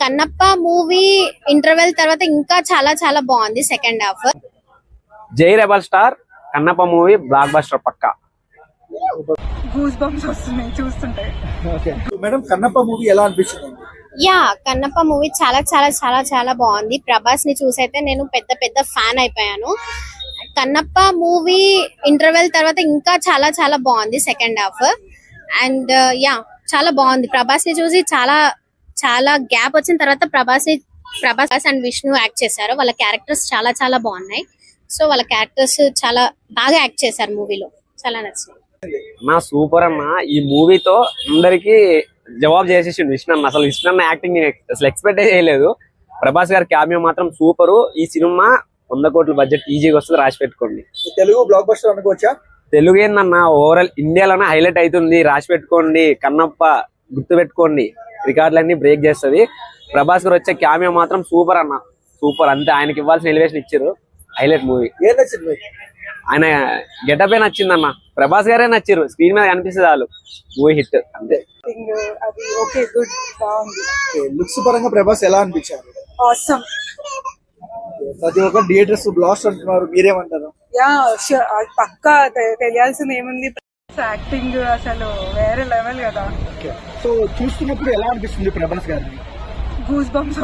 Kannappa movie interval తర్వాత ఇంకా చాలా చాలా బాగుంది సెకండ్ హాఫ్. జై rebel star Kannappa movie blockbuster పక్కా. గూస్ బంప్స్ వస్తున్నాయి చూస్తుంటే. మేడం కన్నప్ప మూవీ ఎలా అనిపించింది? యా, కన్నప్ప మూవీ చాలా చాలా చాలా చాలా బాగుంది. ప్రభాస్ ని చూసైతే నేను పెద్ద పెద్ద ఫ్యాన్ అయిపోయాను. కన్నప్ప మూవీ ఇంటర్వెల్ తర్వాత ఇంకా చాలా చాలా బాగుంది సెకండ్ హాఫ్. అండ్ యా, చాలా బాగుంది. ప్రభాస్ ని చూసి చాలా చాలా గ్యాప్ వచ్చిన తర్వాత ప్రభాస్ అండ్ విష్ణు యాక్ట్ చేశారు. వాళ్ళ క్యారెక్టర్స్ చాలా చాలా బాగున్నాయి. సో వాళ్ళ క్యారెక్టర్స్ చాలా బాగా యాక్ట్ చేశారు మూవీలో. చాలా నచ్చింది. అన్న సూపర్ అన్న. ఈ మూవీతో అందరికి జవాబు చేసేసి విష్ణు అన్న. అసలు విష్ణు అన్న యాక్టింగ్ అసలు ఎక్స్పెక్ట్ చేయలేదు. ప్రభాస్ గారి క్యామియో మాత్రం సూపరు. ఈ సినిమా 100 కోట్ల బడ్జెట్ ఈజీగా వస్తుంది, రాసి పెట్టుకోండి. తెలుగు బ్లాక్ బస్టర్ అనుకోవచ్చా? తెలుగు ఏందన్న ఓవరాల్ ఇండియాలోనే హైలైట్ అవుతుంది, రాసి పెట్టుకోండి. కన్నప్ప గుర్తు పెట్టుకోండి, రికార్డులన్నీ బ్రేక్ చేస్తుంది. ప్రభాస్ గారు వచ్చే క్యామియో మాత్రం సూపర్ అన్న, సూపర్. అంతే, ఆయనకి ఇవ్వాల్సిన ఎలివేషన్ ఇచ్చారు. Highlight movie. ఏం నచ్చింది? ఆయన గెటపే నచ్చిందన్న. ప్రభాస్ గారే నచ్చారు, స్క్రీన్ మీద కనిపిస్తుంది చాలు, మూవీ హిట్ అంతే. అది ఓకే, గుడ్, బాగుంది. లుక్స్ పరంగా ప్రభాస్ ఎలా అనిపించారు? ఆసమ్. ప్రతి ఒక్క థియేటర్స్ బ్లాస్ట్ అంటున్నారు, మీరేమంటారు? యా, పక్కా తెలియాల్సింది ఏముంది, యాక్టింగ్ అసలు వేరే లెవెల్ కదా. సో చూస్తున్నప్పుడు ఎలా అనిపిస్తుంది ప్రభాస్ గారిని? Goose bumps